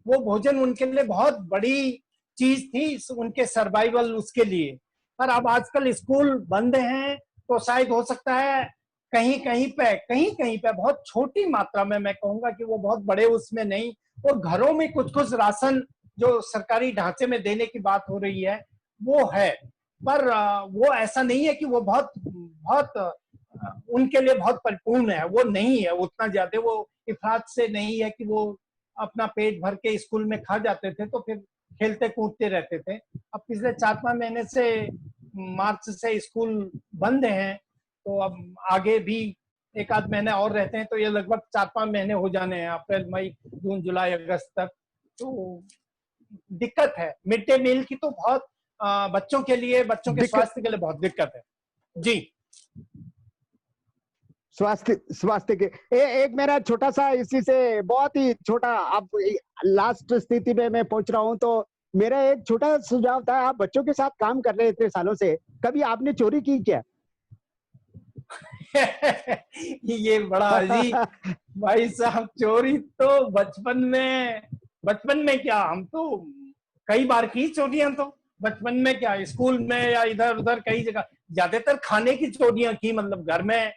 B: वो भोजन उनके लिए बहुत बड़ी चीज थी, उनके सर्वाइवल उसके लिए। पर अब आजकल स्कूल बंद हैं तो शायद हो सकता है कहीं कहीं पे बहुत छोटी मात्रा में, मैं कहूंगा कि वो बहुत बड़े उसमें नहीं, और घरों में कुछ कुछ राशन जो सरकारी ढांचे में देने की बात हो रही है वो है। पर वो ऐसा नहीं है कि वो बहुत बहुत उनके लिए बहुत परिपूर्ण है, वो नहीं है उतना ज्यादा, वो इफरात से नहीं है कि वो अपना पेट भर के स्कूल में खा जाते थे तो फिर खेलते कूदते रहते थे। अब पिछले 4-5 महीने से, मार्च से स्कूल बंद हैं, तो अब आगे भी एक आध महीने और रहते हैं तो ये लगभग 4-5 महीने हो जाने हैं, अप्रैल मई जून जुलाई अगस्त तक। तो दिक्कत है मिड डे मील की, तो बहुत बच्चों के लिए, बच्चों के
A: दिक्कत
B: स्वास्थ्य के लिए बहुत दिक्कत है। जी।
A: स्वास्थ्य स्वास्थ्य के एक मेरा छोटा सा, इसी से बहुत ही छोटा, अब लास्ट स्थिति में मैं पहुंच रहा हूं, तो मेरा एक छोटा सुझाव था। आप बच्चों के साथ काम कर रहे हैं इतने सालों से, कभी आपने चोरी की क्या?
B: ये बड़ा अजीब, भाई साहब चोरी तो बचपन में क्या, हम तो कई बार की चोरियां, तो बचपन में क्या, स्कूल में या इधर उधर कई जगह, ज्यादातर खाने की चोरियां की, मतलब घर में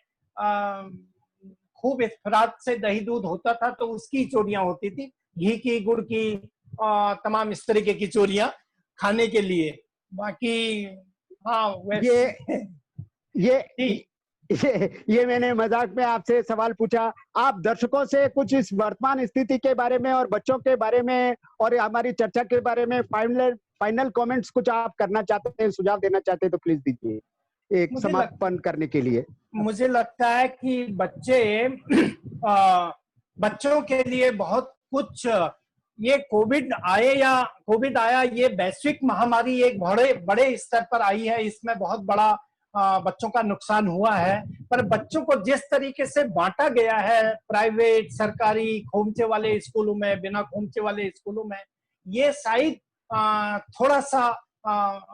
B: खूब इफ्रात से दही दूध होता था तो उसकी चोरियां होती थी, घी की, गुड़ की, तमाम इस तरीके की चोरियां खाने के लिए। बाकी हाँ
A: ये
B: वैसे
A: ये
B: जी।
A: ये मैंने मजाक में आपसे सवाल पूछा। आप दर्शकों से कुछ इस वर्तमान स्थिति के बारे में और बच्चों के बारे में और हमारी चर्चा के बारे में फाइनल फाइनल कमेंट्स कुछ आप करना चाहते हैं, सुझाव देना चाहते हैं तो प्लीज दीजिए, एक
B: मुझे लग,
A: समापन करने के लिए।
B: मुझे लगता है कि बच्चों के लिए बहुत कुछ, ये कोविड आया, ये वैश्विक महामारी एक बड़े बड़े स्तर पर आई है, इसमें बहुत बड़ा बच्चों का नुकसान हुआ है। पर बच्चों को जिस तरीके से बांटा गया है, प्राइवेट, सरकारी, खोमचे वाले स्कूलों में, बिना खोमचे वाले स्कूलों में, ये शायद थोड़ा सा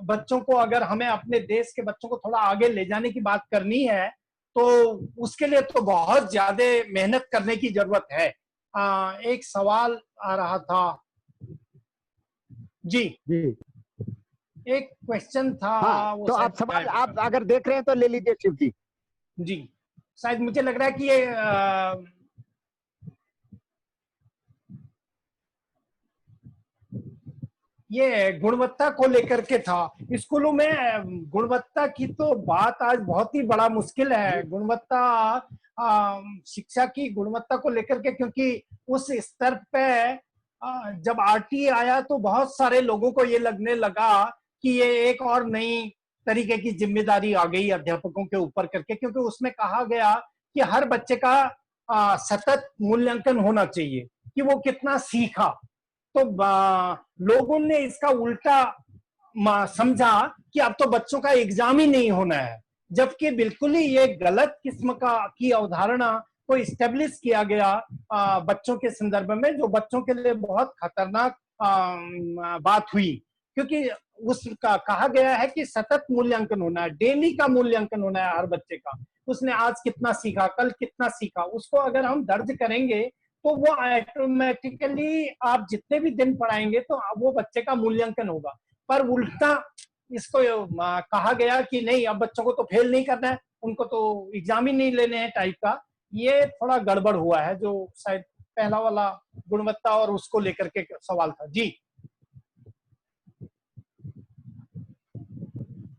B: बच्चों को, अगर हमें अपने देश के बच्चों को थोड़ा आगे ले जाने की बात करनी है तो उसके लिए तो बहुत ज्यादा मेहनत करने की जरूरत है। एक सवाल आ रहा था जी,
A: जी
B: एक क्वेश्चन था,
A: हाँ,
B: वो
A: तो
B: शायद
A: आप सवाल,
B: गायब हो
A: आप
B: गया।
A: अगर देख रहे हैं तो ले लीजिए शिव जी।
B: जी, शायद मुझे लग रहा है कि ये गुणवत्ता को लेकर के था। स्कूलों में गुणवत्ता की तो बात आज बहुत ही बड़ा मुश्किल है, गुणवत्ता, शिक्षा की गुणवत्ता को लेकर के, क्योंकि उस स्तर पे जब आरटीए आया तो बहुत सारे लोगों को ये लगने लगा कि ये एक और नई तरीके की जिम्मेदारी आ गई अध्यापकों के ऊपर करके, क्योंकि उसमें कहा गया कि हर बच्चे का सतत मूल्यांकन होना चाहिए कि वो कितना सीखा। तो लोगों ने इसका उल्टा समझा कि अब तो बच्चों का एग्जाम ही नहीं होना है, जबकि बिल्कुल ही ये गलत किस्म की अवधारणा को इस्टेब्लिश किया गया बच्चों के संदर्भ में, जो बच्चों के लिए बहुत खतरनाक बात हुई। क्योंकि उसका कहा गया है कि सतत मूल्यांकन होना है, डेली का मूल्यांकन होना है हर बच्चे का। उसने आज कितना सीखा, कल कितना सीखा, उसको अगर हम दर्ज करेंगे तो वो ऑटोमेटिकली आप जितने भी दिन पढ़ाएंगे तो वो बच्चे का मूल्यांकन होगा। पर उल्टा इसको कहा गया कि नहीं, अब बच्चों को तो फेल नहीं करना है, उनको तो एग्जाम ही नहीं लेने हैं टाइप का। ये थोड़ा गड़बड़ हुआ है, जो शायद पहला वाला गुणवत्ता और उसको लेकर के सवाल था। जी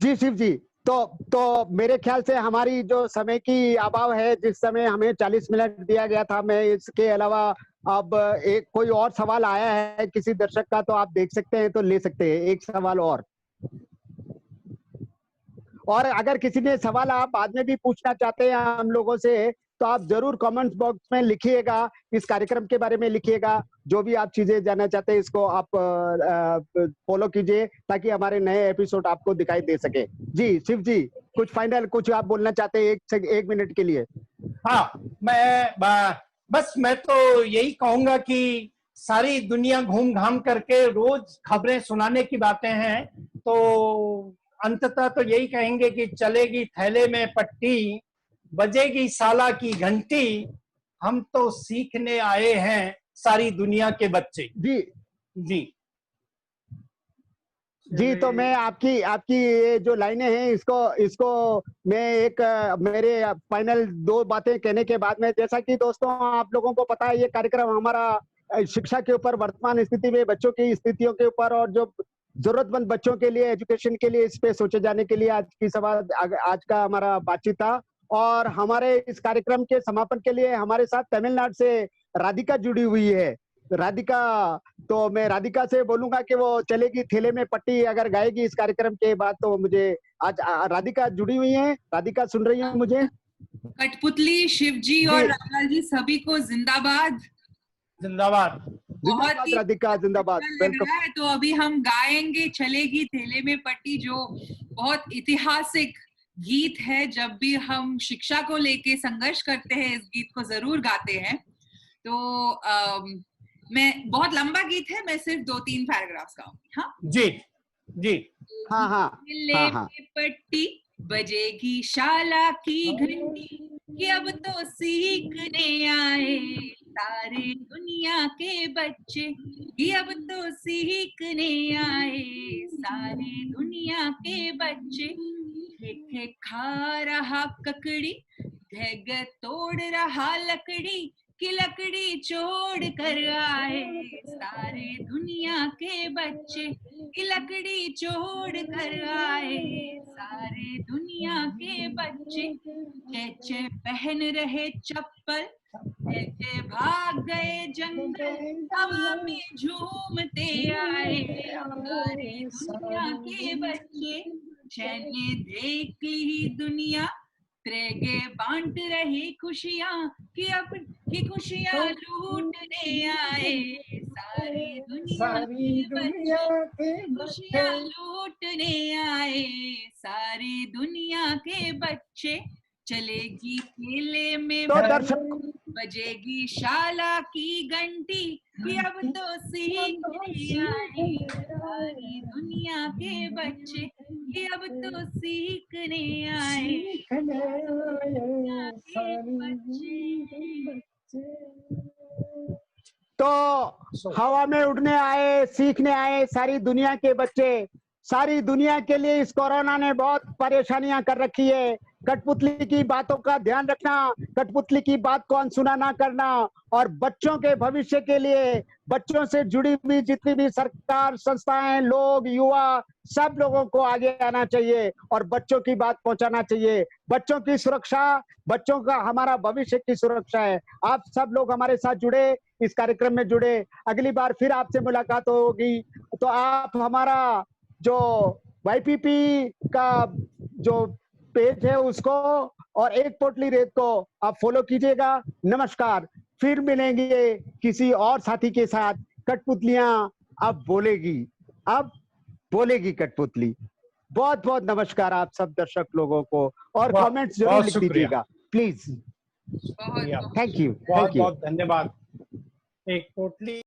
A: जी शिव जी, तो मेरे ख्याल से हमारी जो समय की अभाव है, जिस समय हमें 40 मिनट दिया गया था, मैं इसके अलावा अब एक कोई और सवाल आया है किसी दर्शक का, तो आप देख सकते हैं, तो ले सकते हैं एक सवाल और अगर किसी ने सवाल आप बाद में भी पूछना चाहते हैं हम लोगों से, तो आप जरूर कमेंट्स बॉक्स में लिखिएगा, इस कार्यक्रम के बारे में लिखिएगा, जो भी आप चीजें जानना चाहते हैं इसको आप फॉलो कीजिए, ताकि हमारे नए एपिसोड आपको दिखाई दे सके। जी शिव जी, कुछ फाइनल कुछ आप बोलना चाहते हैं एक मिनट के लिए?
B: हाँ, बस मैं तो यही कहूंगा कि सारी दुनिया घूम घाम करके रोज खबरें सुनाने की बातें हैं, तो अंततः तो यही कहेंगे कि चलेगी थैले में पट्टी, बजेगी साला की घंटी, हम तो सीखने आए हैं सारी दुनिया के बच्चे।
A: जी
B: जी
A: जी, तो मैं आपकी आपकी ये जो लाइनें हैं, इसको मैं एक मेरे फाइनल 2 बातें कहने के बाद में, जैसा कि दोस्तों आप लोगों को पता है, ये कार्यक्रम हमारा शिक्षा के ऊपर, वर्तमान स्थिति में बच्चों की स्थितियों के ऊपर, और जो जरूरतमंद बच्चों के लिए, एजुकेशन के लिए, इस पे सोचे जाने के लिए आज का हमारा बातचीत था। और हमारे इस कार्यक्रम के समापन के लिए हमारे साथ तमिलनाडु से राधिका जुड़ी हुई है। राधिका, तो मैं राधिका से बोलूंगा कि वो चलेगी थैले में पट्टी अगर गाएगी इस कार्यक्रम के बाद, तो मुझे आज राधिका जुड़ी हुई है। राधिका सुन रही है मुझे?
C: कठपुतली, शिवजी और रामलाल जी, सभी को जिंदाबाद।
B: जिंदाबाद।
C: बहुत ही
A: राधिका जिंदाबाद,
C: अच्छा लग रहा है। तो अभी हम गाएंगे चलेगी थैले में पट्टी, जो बहुत ऐतिहासिक गीत है। जब भी हम शिक्षा को लेके संघर्ष करते हैं, इस गीत को जरूर गाते हैं। तो मैं, बहुत लंबा गीत है, मैं सिर्फ 2-3 पैराग्राफ्स गाऊंगी। हाँ
B: जी जी
A: हाँ
C: थैले में पट्टी, बजेगी शाला की घंटी, कि अब तो सीखने आए सारे दुनिया के बच्चे, कि अब तो सीखने आए सारे दुनिया के बच्चे। खे खा रहा ककड़ी, घग तोड़ रहा लकड़ी, कि लकड़ी छोड़ कर आए सारे दुनिया के बच्चे, कि लकड़ी छोड़ कर आए सारे दुनिया के बच्चे। चेचे पहन रहे चप्पल, चेचे भाग गए जंगल, हवा में झूमते आए सारे दुनिया के बच्चे। चैने देख ली दुनिया, त्रेगे बांट रही खुशियां, कि अब की खुशियां लूटने आए सारी दुनिया के बच्चे, खुशियां लूटने आए सारी दुनिया के बच्चे। चलेगी थैले में
A: तो दर्शक,
C: बजेगी शाला की घंटी, कि अब तो सीखने आए सारी दुनिया के बच्चे, कि अब तो सीखने आए दुनिया के बच्चे।
A: तो हवा में उड़ने आए, सीखने आए सारी दुनिया के बच्चे। सारी दुनिया के लिए इस कोरोना ने बहुत परेशानियां कर रखी है। कठपुतली की बातों का ध्यान रखना, कठपुतली की बात को अनसुना ना करना, और बच्चों के भविष्य के लिए बच्चों से जुड़ी हुई जितनी भी सरकार, संस्थाएं, लोग, युवा, सब लोगों को आगे आना चाहिए और बच्चों की बात पहुंचाना चाहिए। बच्चों की सुरक्षा, बच्चों का हमारा भविष्य की सुरक्षा है। आप सब लोग हमारे साथ जुड़े, इस कार्यक्रम में जुड़े। अगली बार फिर आपसे मुलाकात होगी, तो आप हमारा जो YPP का जो पेज है उसको और एक पोटली रेत को आप फॉलो कीजिएगा। नमस्कार, फिर मिलेंगे किसी और साथी के साथ। कठपुतलियां अब बोलेगी। अब बोलेगी कठपुतली। बहुत बहुत नमस्कार आप सब दर्शक लोगों को, और
B: बहुत-
A: कमेंट्स जरूर
B: बहुत
A: लिख
B: शुक्रिया।
A: दीजिएगा प्लीज।
C: बहुत
B: शुक्रिया।
C: बहुत
A: थैंक यू,
B: बहुत
A: थैंक यू।
B: बहुत धन्यवाद। एक पोटली